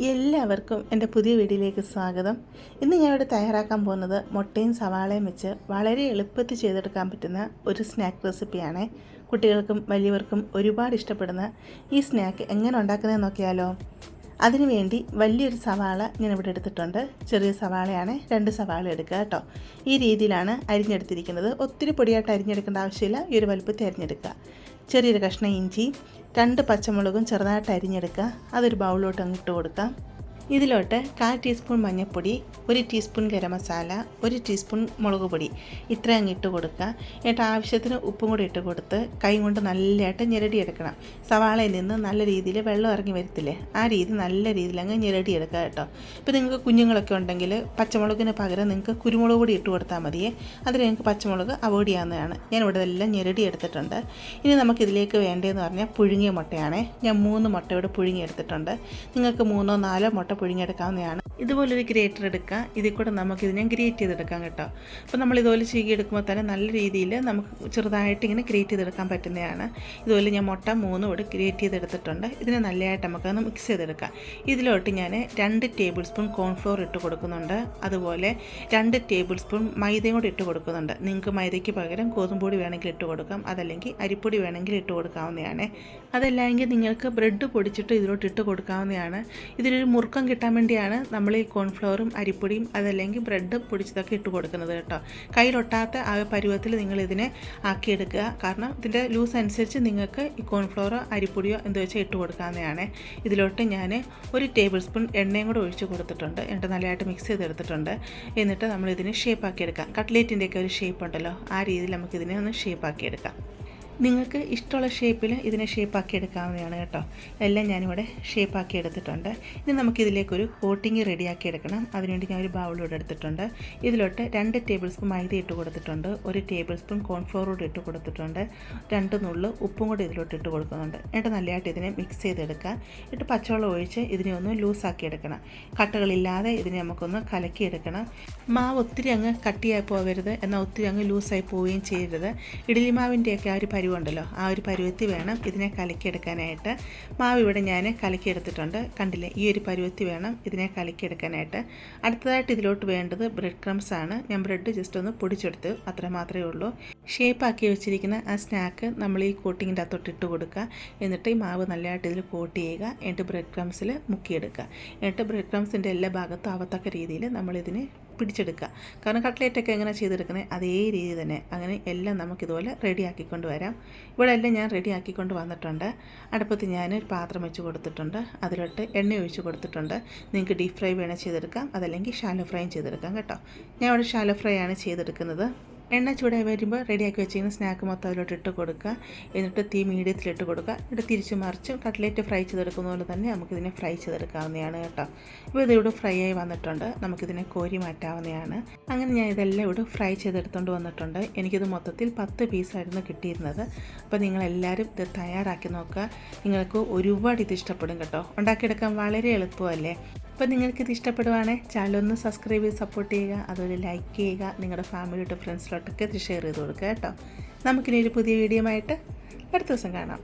എല്ലാവർക്കും എൻ്റെ പുതിയ വീഡിയോയിലേക്ക് സ്വാഗതം. ഇന്ന് ഞാൻ ഇവിടെ തയ്യാറാക്കാൻ പോകുന്നത് മുട്ടയും സവാളയും വെച്ച് വളരെ എളുപ്പത്തിൽ ചെയ്തെടുക്കാൻ പറ്റുന്ന ഒരു സ്നാക്ക് റെസിപ്പിയാണ്. കുട്ടികൾക്കും വലിയവർക്കും ഒരുപാട് ഇഷ്ടപ്പെടുന്ന ഈ സ്നാക്ക് എങ്ങനെ ഉണ്ടാക്കുന്നതെന്ന് നോക്കിയാലോ. അതിനുവേണ്ടി വലിയൊരു സവാള ഞാൻ ഇവിടെ എടുത്തിട്ടുണ്ട്. ചെറിയ സവാളയാണ്, 2 സവാള എടുക്കുക കേട്ടോ. ഈ രീതിയിലാണ് അരിഞ്ഞെടുത്തിരിക്കുന്നത്. ഒത്തിരി പൊടിയായിട്ട് അരിഞ്ഞെടുക്കേണ്ട ആവശ്യമില്ല. ഈ ഒരു വലുപ്പത്തിൽ അരിഞ്ഞെടുക്കുക. ചെറിയൊരു കഷ്ണം ഇഞ്ചി, 2 പച്ചമുളകും ചെറുതായിട്ട് അരിഞ്ഞെടുക്കുക. അതൊരു ബൗളിലോട്ട് അങ്ങിട്ട് കൊടുക്കാം. ഇതിലോട്ട് 1/4 ടീസ്പൂൺ മഞ്ഞൾപ്പൊടി, 1 ടീസ്പൂൺ ഗരം മസാല, 1 ടീസ്പൂൺ മുളക് പൊടി ഇത്ര അങ്ങിട്ട് കൊടുക്കുക. എന്നിട്ട് ആവശ്യത്തിന് ഉപ്പും കൂടി ഇട്ട് കൊടുത്ത് കൈ കൊണ്ട് നല്ലതായിട്ട് ഞെരടിയെടുക്കണം. സവാളയിൽ നിന്ന് നല്ല രീതിയിൽ വെള്ളം ഇറങ്ങി വരത്തില്ലേ, ആ രീതി നല്ല രീതിയിൽ അങ്ങ് ഞെരടിയെടുക്കുക കേട്ടോ. ഇപ്പോൾ നിങ്ങൾക്ക് കുഞ്ഞുങ്ങളൊക്കെ ഉണ്ടെങ്കിൽ പച്ചമുളകിന് പകരം നിങ്ങൾക്ക് കുരുമുളക് പൊടി ഇട്ട് കൊടുത്താൽ മതിയേ. അതിന് നിങ്ങൾക്ക് പച്ചമുളക് അവോയ്ഡ് ചെയ്യാവുന്നതാണ്. ഞാൻ ഇവിടെ എല്ലാം ഞെരടിയെടുത്തിട്ടുണ്ട്. ഇനി നമുക്കിതിലേക്ക് വേണ്ടതെന്ന് പറഞ്ഞാൽ പുഴുങ്ങിയ മുട്ടയാണ്. ഞാൻ 3 മുട്ട ഇവിടെ പുഴുങ്ങിയെടുത്തിട്ടുണ്ട്. നിങ്ങൾക്ക് 3 or 4 മുട്ട പുഴുങ്ങിയെടുക്കാവുന്നതാണ്. ഇതുപോലൊരു ഗ്രേറ്റർ എടുക്കുക. ഇതിൽ കൂടെ നമുക്കിതിനെ ഗ്രേറ്റ് ചെയ്തെടുക്കാം കേട്ടോ. അപ്പോൾ നമ്മൾ ഇതുപോലെ ചീകിയെടുക്കുമ്പോൾ തന്നെ നല്ല രീതിയിൽ നമുക്ക് ചെറുതായിട്ട് ഇങ്ങനെ ഗ്രേറ്റ് ചെയ്തെടുക്കാൻ പറ്റുന്നതാണ്. ഇതുപോലെ ഞാൻ മുട്ട 3 ഇവിടെ ഗ്രേറ്റ് ചെയ്തെടുത്തിട്ടുണ്ട്. ഇതിനെ നല്ലതായിട്ട് നമുക്കൊന്ന് മിക്സ് ചെയ്തെടുക്കാം. ഇതിലോട്ട് ഞാൻ 2 ടേബിൾ സ്പൂൺ കോൺഫ്ലോർ ഇട്ട് കൊടുക്കുന്നുണ്ട്. അതുപോലെ 2 ടേബിൾ സ്പൂൺ മൈദയും കൂടി ഇട്ട് കൊടുക്കുന്നുണ്ട്. നിങ്ങൾക്ക് മൈദയ്ക്ക് പകരം ഗോതമ്പൊടി വേണമെങ്കിൽ ഇട്ട് കൊടുക്കാം, അതല്ലെങ്കിൽ അരിപ്പൊടി വേണമെങ്കിൽ ഇട്ട് കൊടുക്കാവുന്നതാണ്. അതല്ലെങ്കിൽ നിങ്ങൾക്ക് ബ്രെഡ് പൊടിച്ചിട്ട് ഇതിലോട്ട് ഇട്ട് കൊടുക്കാവുന്നതാണ്. ഇതിലൊരു മുറുക്കം കിട്ടാൻ വേണ്ടിയാണ് നമ്മൾ ഈ കോൺഫ്ലവറും അരിപ്പൊടിയും അതല്ലെങ്കിൽ ബ്രെഡ് പൊടിച്ചതൊക്കെ ഇട്ട് കൊടുക്കുന്നത് കേട്ടോ. കയ്യിലൊട്ടാത്ത ആ പരുവത്തിൽ നിങ്ങളിതിനെ ആക്കിയെടുക്കുക. കാരണം ഇതിൻ്റെ ലൂസ് അനുസരിച്ച് നിങ്ങൾക്ക് ഈ കോൺഫ്ലവറോ അരിപ്പൊടിയോ എന്ത് വെച്ചാൽ ഇട്ട് കൊടുക്കാവുന്നതാണ്. ഇതിലോട്ട് ഞാൻ 1 ടേബിൾ സ്പൂൺ എണ്ണയും കൂടെ ഒഴിച്ച് കൊടുത്തിട്ടുണ്ട്. എന്നിട്ട് നല്ലതായിട്ട് മിക്സ് ചെയ്തെടുത്തിട്ടുണ്ട്. എന്നിട്ട് നമ്മളിതിനെ ഷേപ്പാക്കിയെടുക്കാം. കട്ട്ലേറ്റിൻ്റെയൊക്കെ ഒരു ഷേപ്പ് ഉണ്ടല്ലോ, ആ രീതിയിൽ നമുക്കിതിനെ ഒന്ന് ഷേപ്പാക്കിയെടുക്കാം. നിങ്ങൾക്ക് ഇഷ്ടമുള്ള ഷേപ്പിൽ ഇതിനെ ഷേപ്പാക്കി എടുക്കാവുന്നതാണ് കേട്ടോ. എല്ലാം ഞാനിവിടെ ഷേപ്പാക്കി എടുത്തിട്ടുണ്ട്. ഇനി നമുക്കിതിലേക്കൊരു കോട്ടിങ് റെഡിയാക്കി എടുക്കണം. അതിനുവേണ്ടി ഞാൻ ഒരു ബൗളിലൂടെ എടുത്തിട്ടുണ്ട്. ഇതിലോട്ട് 2 ടേബിൾ സ്പൂൺ മൈദ ഇട്ട് കൊടുത്തിട്ടുണ്ട്, 1 ടേബിൾ സ്പൂൺ കോൺഫ്ലോർ കൂടി ഇട്ട് കൊടുത്തിട്ടുണ്ട്, 2 നുള്ള് ഉപ്പും കൂടി ഇതിലോട്ട് ഇട്ട് കൊടുക്കുന്നുണ്ട്. എന്നിട്ട് നല്ലതായിട്ട് ഇതിനെ മിക്സ് ചെയ്തെടുക്കുക. എന്നിട്ട് പച്ചവെള്ളം ഒഴിച്ച് ഇതിനെ ഒന്ന് ലൂസാക്കി എടുക്കണം. കട്ടകളില്ലാതെ ഇതിനെ നമുക്കൊന്ന് കലക്കിയെടുക്കണം. മാവ് ഒത്തിരി അങ്ങ് കട്ടിയായി പോകരുത്, എന്നാൽ ഒത്തിരി അങ്ങ് ലൂസായി പോവുകയും ചെയ്യരുത്. ഇഡ്ഡലി മാവിൻ്റെയൊക്കെ ആ ഒരു പരുവുണ്ടല്ലോ, ആ ഒരു പരുവത്തിൽ വേണം ഇതിനെ കലക്കിയെടുക്കാനായിട്ട്. മാവ് ഇവിടെ ഞാൻ കലക്കിയെടുത്തിട്ടുണ്ട്. കണ്ടില്ലേ, ഈ ഒരു പരുവത്തിൽ വേണം ഇതിനെ കലക്കിയെടുക്കാനായിട്ട്. അടുത്തതായിട്ട് ഇതിലോട്ട് വേണ്ടത് ബ്രെഡ് ക്രംസ് ആണ്. ഞാൻ ബ്രെഡ് ജസ്റ്റ് ഒന്ന് പൊടിച്ചെടുത്ത് അത്ര മാത്രമേ ഉള്ളൂ. ഷേപ്പാക്കി വെച്ചിരിക്കുന്ന ആ സ്നാക്ക് നമ്മൾ ഈ കോട്ടിങ്ങിൻ്റെ അകത്തോട്ട് ഇട്ട് കൊടുക്കുക. എന്നിട്ട് ഈ മാവ് നല്ലതായിട്ട് ഇതിൽ കോട്ട് ചെയ്യുക. എന്നിട്ട് ബ്രെഡ് ക്രംസിൽ മുക്കിയെടുക്കുക. എന്നിട്ട് ബ്രെഡ് ക്രംസിൻ്റെ എല്ലാ ഭാഗത്തും ആവത്തക്ക രീതിയിൽ നമ്മളിതിനെ പിടിച്ചെടുക്കുക. കാരണം കട്ട്ലേറ്റൊക്കെ എങ്ങനെ ചെയ്തെടുക്കുന്നത് അതേ രീതി തന്നെ. അങ്ങനെ എല്ലാം നമുക്കിതുപോലെ റെഡിയാക്കിക്കൊണ്ട് വരാം. ഇവിടെ എല്ലാം ഞാൻ റെഡിയാക്കിക്കൊണ്ട് വന്നിട്ടുണ്ട്. അടുപ്പത്ത് ഞാൻ ഒരു പാത്രം വെച്ച് കൊടുത്തിട്ടുണ്ട്. അതിലോട്ട് എണ്ണ ഒഴിച്ച് കൊടുത്തിട്ടുണ്ട്. നിങ്ങൾക്ക് ഡീപ്പ് ഫ്രൈ വേണേൽ ചെയ്തെടുക്കാം, അതല്ലെങ്കിൽ ഷാലോ ഫ്രൈയും ചെയ്തെടുക്കാം കേട്ടോ. ഞാൻ ഇവിടെ ഷാലോ ഫ്രൈ ആണ് ചെയ്തെടുക്കുന്നത്. എണ്ണ ചൂടായി വരുമ്പോൾ റെഡിയാക്കി വെച്ചിരിക്കുന്ന സ്നാക്ക് മൊത്തം അതിലോട്ട് ഇട്ട് കൊടുക്കുക. എന്നിട്ട് തീ മീഡിയത്തിലിട്ട് കൊടുക്കുക. എന്നിട്ട് തിരിച്ച് മറിച്ചും കട്ട്ലേറ്റ് ഫ്രൈ ചെയ്തെടുക്കുന്ന പോലെ തന്നെ നമുക്കിതിനെ ഫ്രൈ ചെയ്തെടുക്കാവുന്നതാണ് കേട്ടോ. ഇപ്പോൾ ഇതിവിടെ ഫ്രൈ ആയി വന്നിട്ടുണ്ട്. നമുക്കിതിനെ കോരി മാറ്റാവുന്നതാണ്. അങ്ങനെ ഞാൻ ഇതെല്ലാം ഇവിടെ ഫ്രൈ ചെയ്തെടുത്തുകൊണ്ട് വന്നിട്ടുണ്ട്. എനിക്കിത് മൊത്തത്തിൽ 10 പീസായിരുന്നു കിട്ടിയിരുന്നത്. അപ്പോൾ നിങ്ങളെല്ലാവരും ഇത് തയ്യാറാക്കി നോക്കുക. നിങ്ങൾക്ക് ഒരുപാട് ഇത് ഇഷ്ടപ്പെടും കേട്ടോ. ഉണ്ടാക്കിയെടുക്കാൻ വളരെ എളുപ്പമല്ലേ. അപ്പോൾ നിങ്ങൾക്കിത് ഇഷ്ടപ്പെടുവാണെങ്കിൽ ചാനലൊന്ന് സബ്സ്ക്രൈബ് ചെയ്ത് സപ്പോർട്ട് ചെയ്യുക. അതുപോലെ ലൈക്ക് ചെയ്യുക. നിങ്ങളുടെ ഫാമിലിയോട്ട് ഫ്രണ്ട്സിലോട്ടൊക്കെ ഇത് ഷെയർ ചെയ്ത് കൊടുക്കുക കേട്ടോ. നമുക്കിനി ഒരു പുതിയ വീഡിയോ ആയിട്ട് അടുത്ത ദിവസം കാണാം.